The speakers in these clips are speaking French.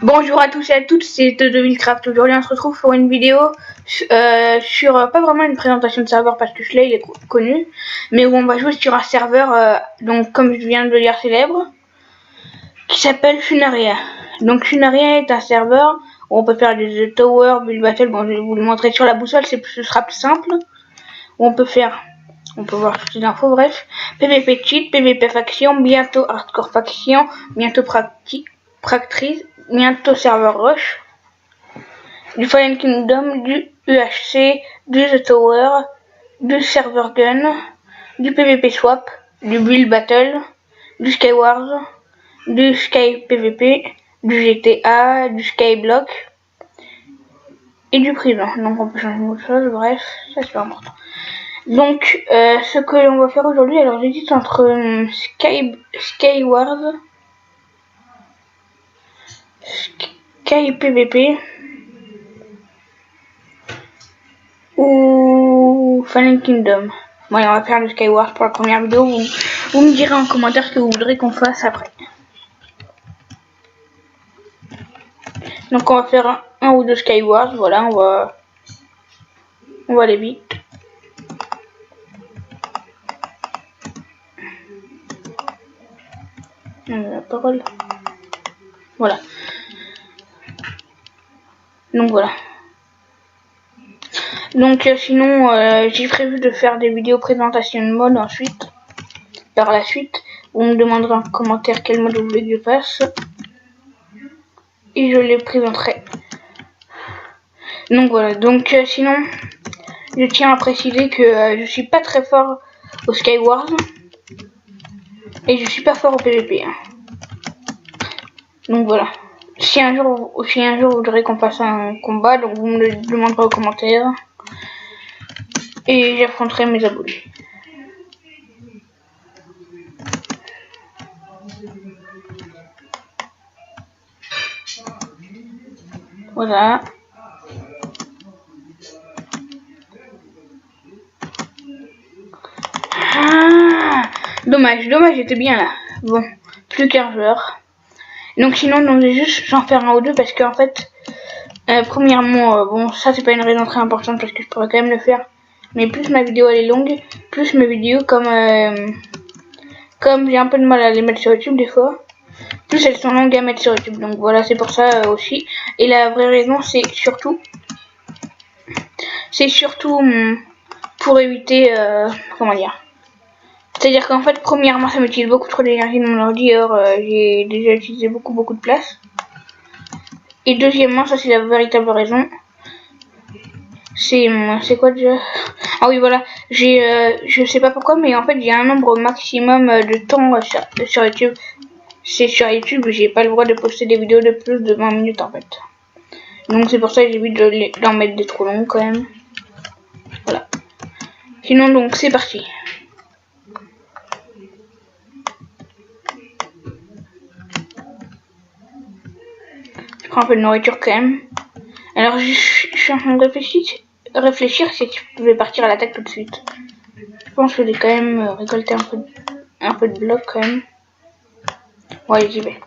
Bonjour à tous et à toutes, c'est Minecraft. Aujourd'hui on se retrouve pour une vidéo sur pas vraiment une présentation de serveur parce que celui-là il est connu, mais où on va jouer sur un serveur donc comme je viens de le dire célèbre, qui s'appelle Funaria. Donc Funaria est un serveur où on peut faire des towers, build battle. Bon, je vais vous le montrer sur la boussole, ce sera plus simple. Où on peut voir toutes les infos, bref. PVP cheat, PVP faction, bientôt hardcore faction, bientôt practice, bientôt serveur rush, du Fallen Kingdom, du UHC, du The Tower, du server gun, du PVP swap, du build battle, du Skywars, du Sky PVP, du GTA, du Skyblock et du prison. Donc on peut changer beaucoup de choses, bref, ça c'est pas important. Donc ce que l'on va faire aujourd'hui, alors j'hésite entre Skywars, Sky PVP ou Fallen Kingdom. Bon, on va faire le Skywars pour la première vidéo. Vous me direz en commentaire ce que vous voudrez qu'on fasse après. Donc on va faire un ou deux Skywars. Voilà, on va aller vite. La parole. Voilà. Donc voilà. Donc sinon j'ai prévu de faire des vidéos présentation de mode ensuite. Par la suite, vous me demanderez en commentaire quel mode vous voulez que je fasse. Et je les présenterai. Donc voilà, donc sinon, je tiens à préciser que je suis pas très fort au Skywars. Et je suis pas fort au PVP. Donc voilà. Si un jour vous voudrez qu'on fasse un combat, donc vous me le demanderez aux commentaires. Et j'affronterai mes abonnés. Voilà. Ah, dommage, j'étais bien là. Bon, plus qu'un joueur. Donc sinon, donc, je vais juste j'en faire un ou deux parce qu'en fait, premièrement, bon, ça c'est pas une raison très importante parce que je pourrais quand même le faire. Mais plus ma vidéo elle est longue, plus mes vidéos comme j'ai un peu de mal à les mettre sur YouTube des fois, plus elles sont longues à mettre sur YouTube. Donc voilà, c'est pour ça aussi. Et la vraie raison, c'est surtout pour éviter, comment dire. C'est-à-dire qu'en fait, premièrement, ça m'utilise beaucoup trop d'énergie de mon ordi, alors j'ai déjà utilisé beaucoup de place. Et deuxièmement, ça c'est la véritable raison. C'est quoi déjà? Ah oui, voilà. Je sais pas pourquoi, mais en fait, j'ai un nombre maximum de temps sur YouTube. C'est sur YouTube, j'ai pas le droit de poster des vidéos de plus de 20 minutes en fait. Donc c'est pour ça que j'évite d'en mettre des trop longues quand même. Voilà. Sinon, donc c'est parti. Je prends un peu de nourriture quand même. Alors je suis en train de réfléchir si tu pouvais partir à l'attaque tout de suite. Je pense que je vais quand même récolter un peu de blocs quand même. Ouais, j'y vais.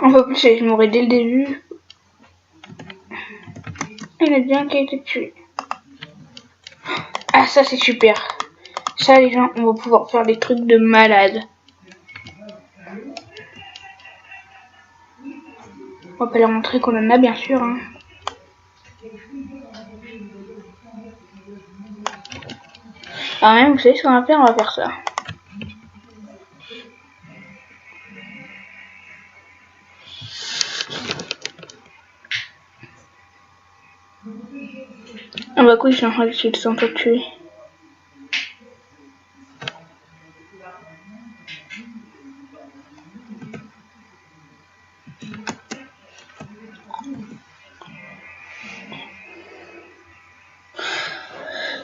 Un peu plus, je mourrai dès le début. Il y en a bien qui a été tué. Ah, ça c'est super. Ça, les gens, on va pouvoir faire des trucs de malade. On va pas leur montrer qu'on en a, bien sûr. Hein. Alors même, vous savez ce qu'on va faire? On va faire ça. Ah bah quoi, je suis en train de s'auto-tuer.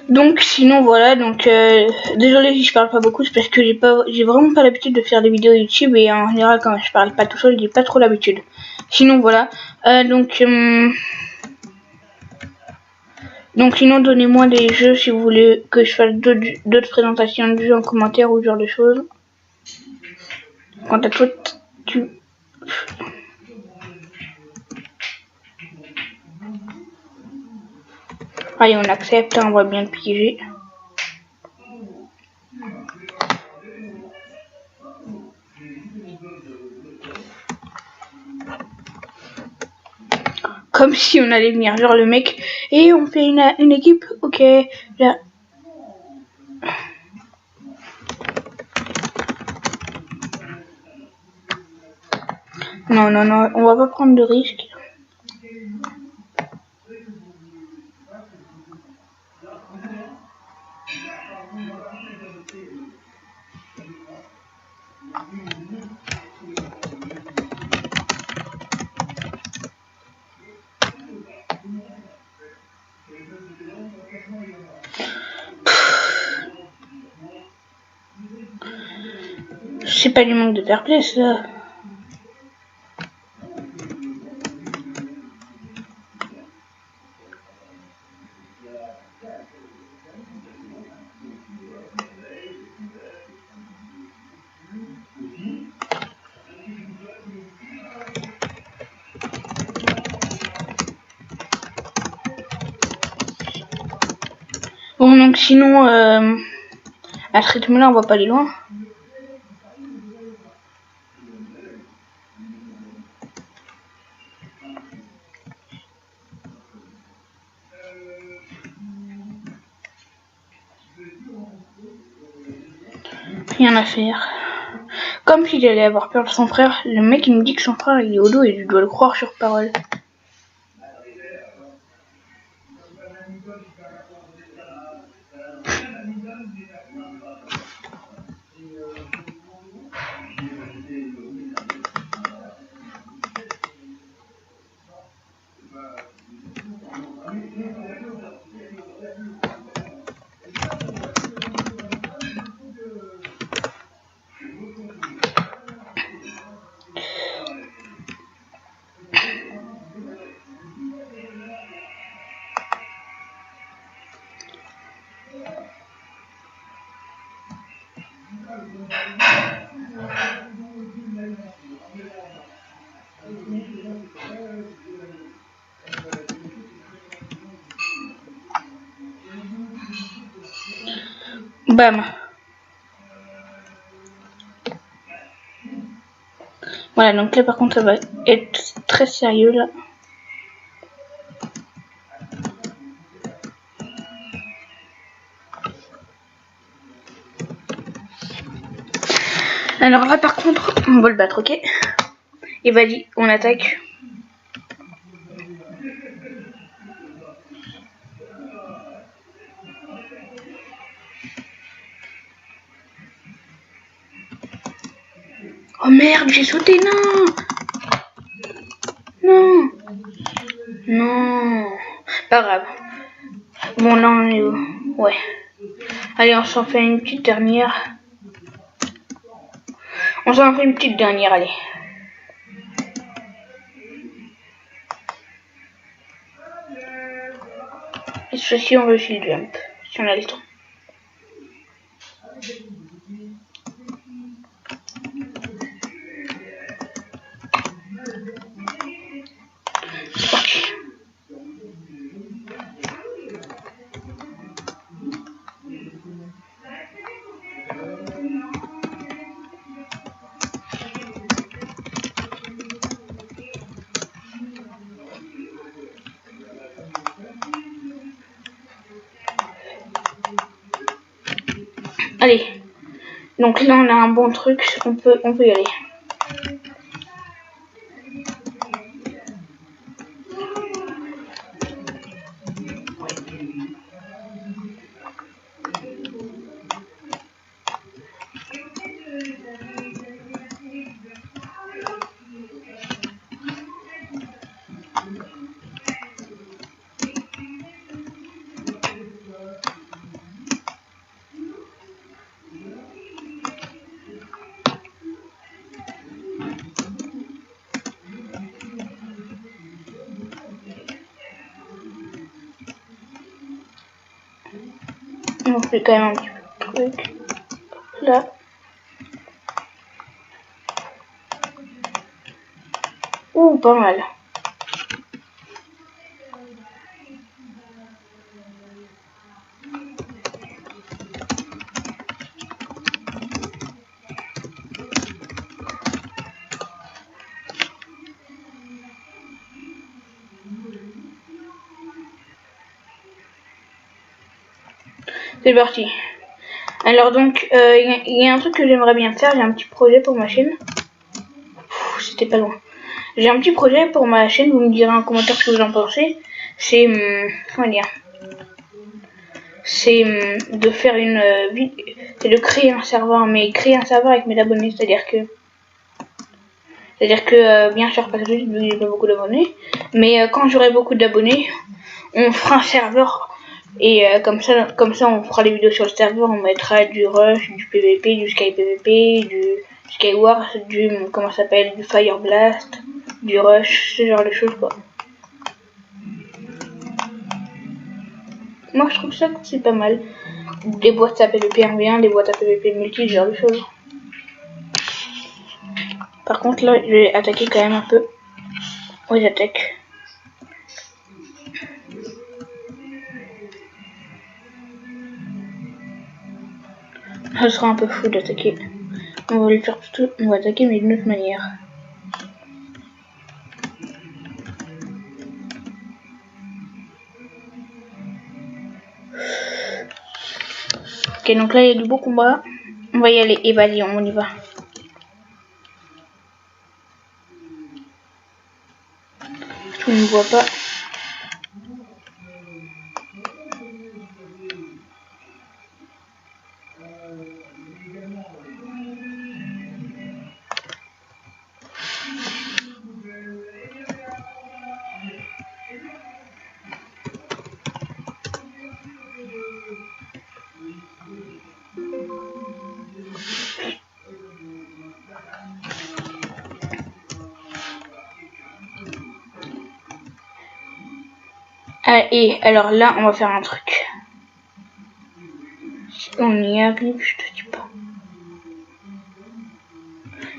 Donc sinon voilà, donc désolé si je parle pas beaucoup, c'est parce que j'ai vraiment pas l'habitude de faire des vidéos YouTube et en général quand je parle pas tout seul, j'ai pas trop l'habitude. Sinon voilà, donc Donc sinon donnez-moi des jeux si vous voulez que je fasse d'autres présentations de jeux en commentaire ou ce genre de choses. Quant à toi, allez, on accepte, on va bien le piéger. Comme si on allait venir genre le mec et on fait une équipe, ok, là. Non, non, non, on va pas prendre de risques. C'est pas du manque de fair play, ça. Bon, donc sinon, à ce rythme-là, on va pas aller loin. Rien à faire. Comme s'il allait avoir peur de son frère, le mec il me dit que son frère il est au dos et je dois le croire sur parole. Bam. Voilà, donc là par contre ça va être très sérieux là. Alors là par contre, on va le battre, ok? Et vas-y, on attaque. Oh merde, j'ai sauté, non! Non! Non! Pas grave. Bon là on est où? Ouais. Allez, on s'en fait une petite dernière. On s'en fait une petite dernière, allez. Et ceci on réussit le jump, si on a le temps. C'est parti. Allez. Donc là on a un bon truc, on peut y aller. On fait quand même un petit peu de truc. Là. Ouh, pas mal. C'est parti. Alors donc, il y a un truc que j'aimerais bien faire. J'ai un petit projet pour ma chaîne. C'était pas loin. J'ai un petit projet pour ma chaîne. Vous me direz en commentaire ce que vous en pensez. C'est comment dire. C'est de faire une c'est de créer un serveur, mais créer un serveur avec mes abonnés. C'est-à-dire que bien sûr, parce que j'ai pas beaucoup d'abonnés, mais quand j'aurai beaucoup d'abonnés, on fera un serveur. Et comme ça on fera les vidéos sur le serveur, on mettra du rush, du PVP, du sky PVP, du skywars, du comment ça s'appelle, du fire blast, du rush, ce genre de choses quoi. Moi je trouve ça que c'est pas mal. Des boîtes à PVP 1v1, des boîtes à PVP multi, ce genre de choses. Par contre là je vais attaquer quand même un peu. Oui, j'attaque. Ça sera un peu fou d'attaquer. On va le faire plutôt, on va attaquer mais d'une autre manière. Ok, donc là il y a du beau combat. On va y aller, et vas-y, on y va. Je ne vois pas. Ah, et alors là, on va faire un truc. Si on y arrive, je te dis pas.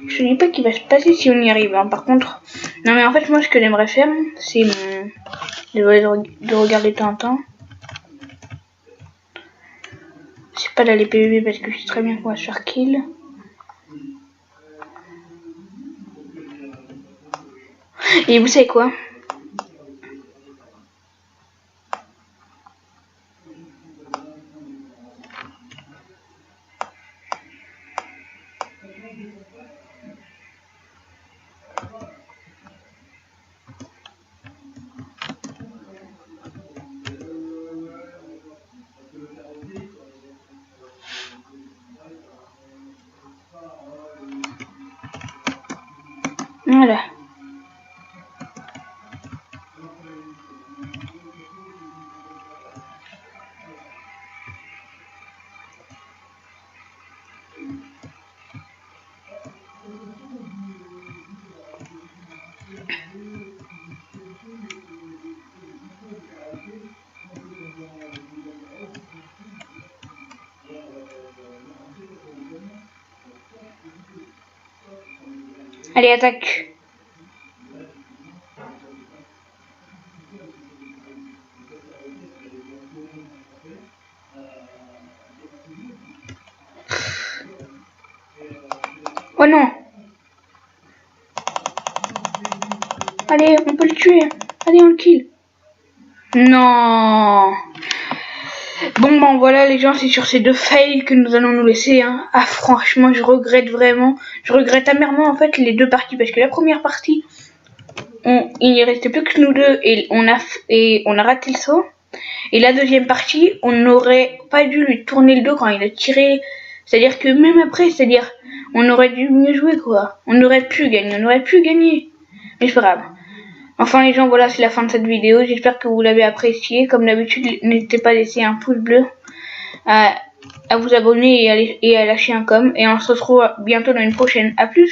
Je te dis pas qu'il va se passer si on y arrive. Hein. Par contre, non mais en fait, moi, ce que j'aimerais faire, c'est de regarder Tintin. C'est pas d'aller PVP parce que je sais très bien qu'on va se faire kill. Et vous savez quoi? Voilà. Allez, attaque. Oh non. Allez, on peut le tuer. Allez, on le kill. Non. Bon, voilà les gens, c'est sur ces deux fails que nous allons nous laisser. Hein. Ah franchement, je regrette vraiment. Je regrette amèrement en fait les deux parties. Parce que la première partie, il n'y restait plus que nous deux et on a raté le saut. Et la deuxième partie, on n'aurait pas dû lui tourner le dos quand il a tiré. C'est-à-dire que même après, on aurait dû mieux jouer quoi. On aurait pu gagner. Mais c'est pas grave. Enfin les gens, voilà, c'est la fin de cette vidéo. J'espère que vous l'avez apprécié. Comme d'habitude, n'hésitez pas à laisser un pouce bleu, à vous abonner et à lâcher un com. Et on se retrouve bientôt dans une prochaine. A plus.